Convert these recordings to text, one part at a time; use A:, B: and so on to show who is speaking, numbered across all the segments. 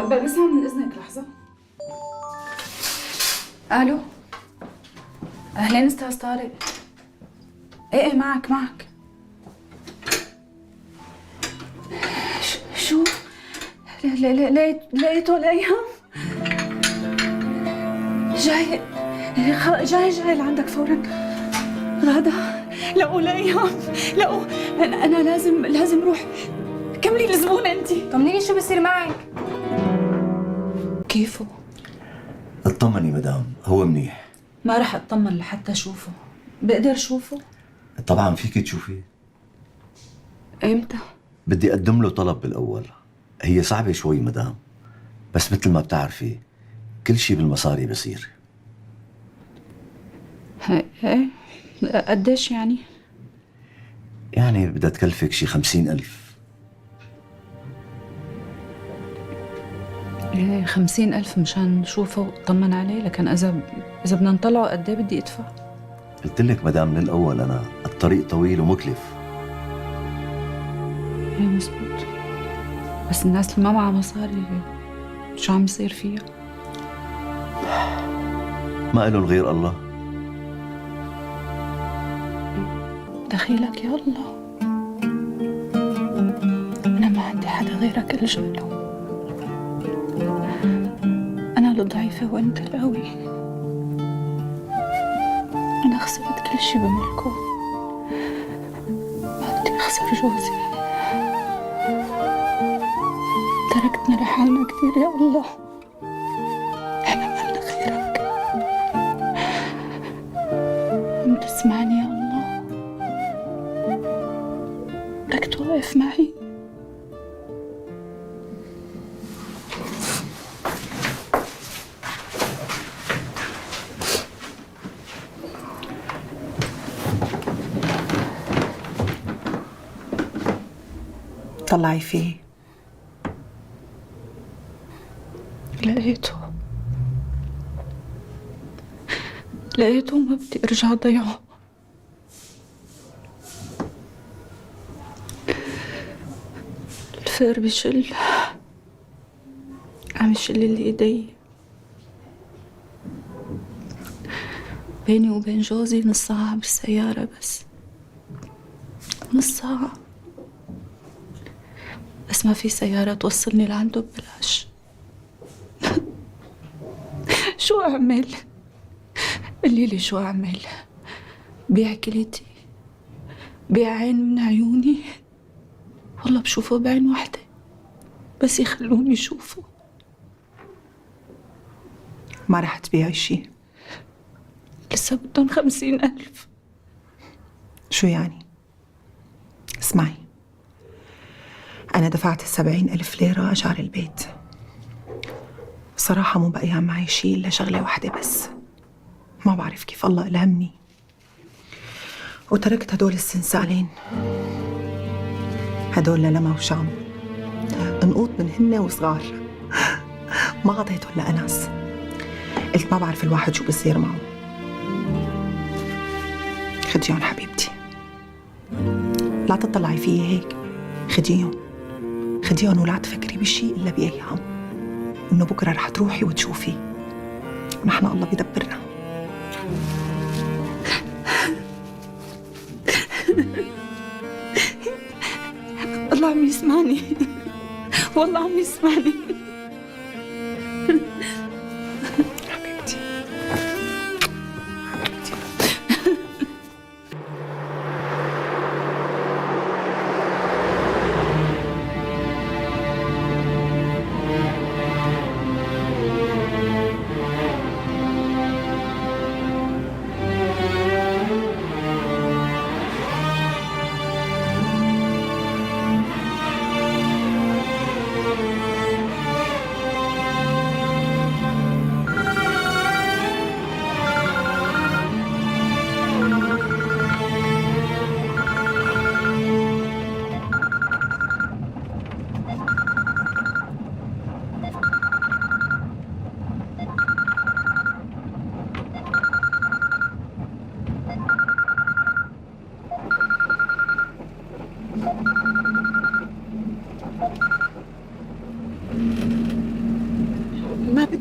A: بسمع من إذنك لحظة. ألو، أهلين أستاذ طارق. إيه معك. شو؟ لقيته الأيام؟ جاي لعندك فورا. غادة، لقوا الأيام، لقوا. أنا لازم روح. كملي الزبونة أنت.
B: طمنيني شو بصير معك؟
A: كيفه؟
C: اطمني مدام، هو منيح.
A: ما رح أطمن لحتى أشوفه. بقدر أشوفه؟
C: طبعا فيك تشوفيه.
A: إمتى؟
C: بدي أقدم له طلب بالأول. هي صعبة شوي مدام، بس مثل ما بتعرفي كل شيء بالمصاري بصير.
A: إيه؟ قديش يعني؟
C: يعني بدها تكلفك شي 50,000.
A: 50,000 مشان نشوفه وطمن عليه، لكن إذا بدنا نطلعه قد إيه بدي أدفع؟
C: قلت لك مدام من الأول أنا الطريق طويل ومكلف.
A: إيه مزبوط، بس الناس اللي ما معها مصاري شو عم يصير فيها؟
C: ما إلهم غير الله.
A: دخيلك يا الله، أنا ما عندي حدا غيرك ألجأ له. أنا الضعيفة وأنت القوي. أنا خسرت كل شي بملكه، ما بدي أخسر جوزي. تركتنا لحالنا كثير يا الله، إحنا ما لنا غيرك. عم تسمعني يا الله؟ بدك توقف معي؟
D: طلعي فيه.
A: لقيته وما بدي ارجع ضيعه. الفقر بشل، عم يشل اللي ايدي. بيني وبين جوزي نص ساعة بالسيارة، بس نص ساعة، بس ما في سيارة توصلني لعنده ببلاش. شو أعمل؟ قوليلي شو أعمل؟ بيع كليتي؟ بيع عين من عيوني؟ والله بشوفه بعين واحدة، بس يخلوني شوفه.
D: ما رح تبيعي شي.
A: لسه بدهم 50,000.
D: شو يعني؟ اسمعي، أنا دفعت 70,000 ليرة أجار البيت. صراحة مو بقيان معي شي إلا شغلة واحدة بس، ما بعرف كيف الله ألهمني وتركت هدول السنسالين. هدول للما وشام، نقوط منهن وصغار. ما عطيتهم لأنس، قلت ما بعرف الواحد شو بصير معه. خديهم حبيبتي، لا تطلعي فيي هيك. خديهم ولا تفكري بشي إلا بأيام، إنه بكرة رح تروحي وتشوفي. نحن الله بيدبرنا.
A: الله عم يسمعني، والله عم يسمعني.
D: حبيبتي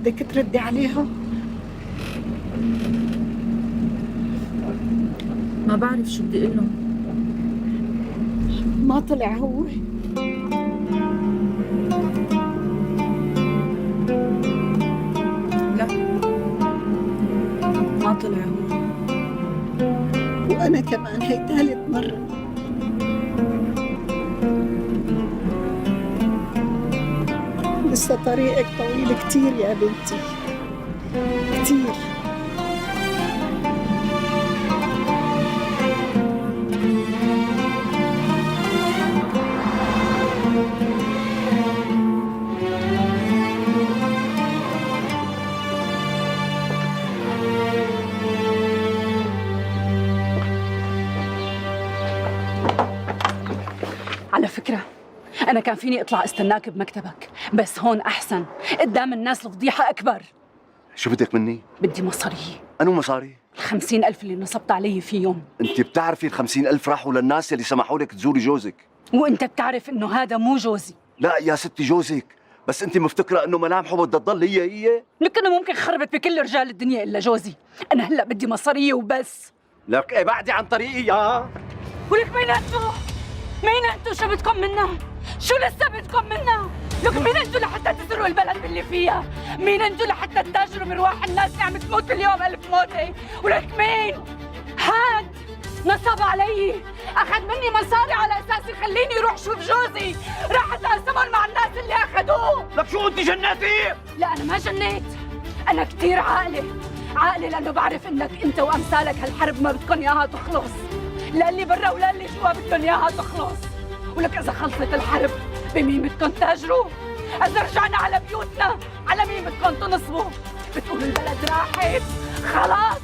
B: بدك تردي عليها؟
A: ما بعرف شو بدي اقول لهم.
B: ما طلع هو؟
A: لا، ما طلع هو.
B: وأنا كمان هي ثالث مرة. لسه طريقك طويل كتير يا بنتي، كتير.
A: على فكرة أنا كان فيني أطلع استناك بمكتبك، بس هون أحسن، قدام الناس الفضيحة أكبر.
C: شو بدك مني؟
A: بدي مصاري،
C: أنو مصاري؟
A: 50,000 اللي نصبت علي فيهم.
C: أنت بتعرفي ال50,000 راحوا للناس اللي سمحوا لك تزوري جوزك.
A: وأنت بتعرف إنه هذا مو جوزي.
C: لا يا ستي جوزك، بس أنت مفتكرة إنه ملامحه بدها تضل هي؟
A: لك أنا ممكن خربت بكل رجال الدنيا إلا جوزي. أنا هلأ بدي مصارية وبس.
C: لك ابعدي عن طريقي يا.
A: ولك مين أنتو؟ مين أنتو؟ شو بدكم منا؟ شو لسه بدكم منا؟ لك مين أنتو لحتى تزروا البلد اللي فيها؟ مين أنتو لحتى تتاجروا برواح الناس اللي عم تموت كل يوم 1000 موتة؟ ولك مين؟ هاد نصب علي، أخذ مني مصاري على أساس يخليني أروح شوف جوزي، راح أتقاسمهم مع الناس اللي أخذوه.
C: لك شو أنت جناتي؟
A: لا أنا ما جنيت، أنا كتير عاقلة، عاقلة لأنه بعرف إنك أنت وأمثالك هالحرب ما بدكم إياها تخلص، لا اللي برا ولا اللي جوا بدكم إياها تخلص. ولك إذا خلصت الحرب بمين بدكم تاجروا؟ إذا رجعنا على بيوتنا على مين بدكم تنصبوا؟ بتقولوا البلد راحت خلاص؟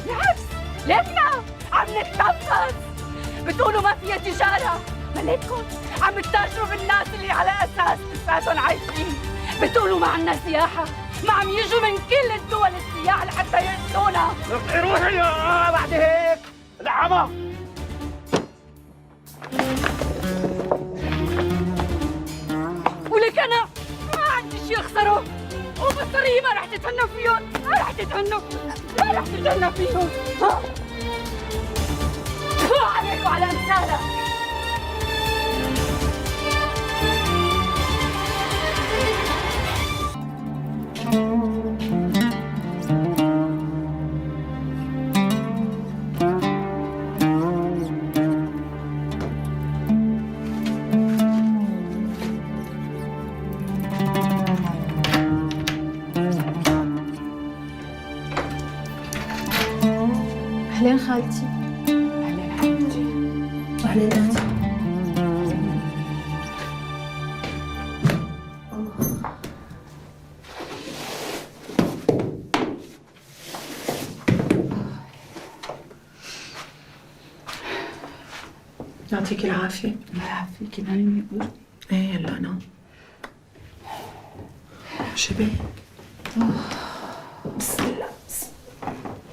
A: بالعكس ليكنا عم نتنفس. بتقولوا ما فيها تجارة، مالكم عم تتاجروا بالناس اللي على أساس لساتهم عايشين. بتقولوا ما عنا سياحة، ما عم يجوا من كل الدول السياح لحتى يقتلونا.
C: روحي يا بعد هيك العمى.
A: ولك أنا ما عندي شي أخسره، وبالطريقة ما رح تتهنى فيهم، ما رح تتهنى فيهم. ها؟ تفو عليك وعلى أمثالك.
E: أهلين خالتي.
A: أهلين حبيبتي.
E: أهلين أختي.
D: يعطيك العافية.
A: الله يعافيكي، نايمة يقول.
D: ايه هلا أنا شبه. بسم الله.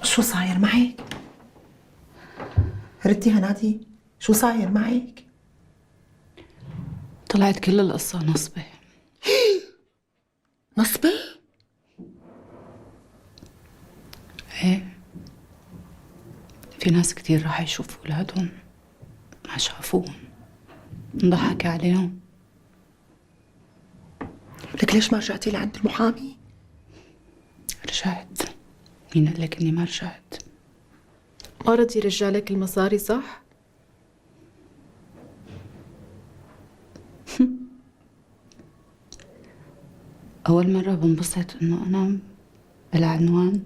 D: شو صاير معك؟ ردي هنادي، شو صاير معك؟
A: طلعت كل القصة نصبة.
D: نصبي؟
A: ايه، في ناس كتير راح يشوفوا أولادهم ما شافوهم، انضحك عليهم.
D: لك ليش ما رجعتي لعند المحامي؟
A: رجعت. مين قال لك إني ما رجعت؟
E: ما رضي يرجع لك المصاري صح؟
A: أول مرة بنبسط إنه أنا بالعنوان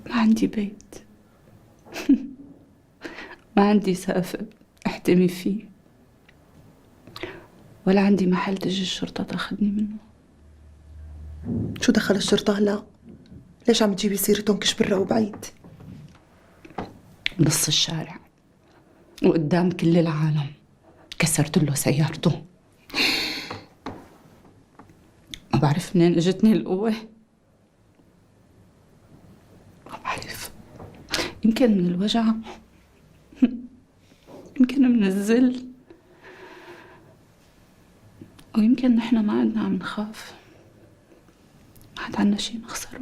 A: ما عندي بيت، ما عندي سقف أحتمي فيه، ولا عندي محل تجي الشرطة تاخدني منه.
D: شو دخل الشرطة هلا؟ ليش عم تجيبي سيرتهم كش برا وبعيد؟
A: نص الشارع وقدام كل العالم كسرت له سيارته. ما بعرف منين اجتني القوة، ما بعرف، يمكن من الوجع، يمكن من الذل، ويمكن نحن ما عدنا عم نخاف. كانت عنا شي نخسره.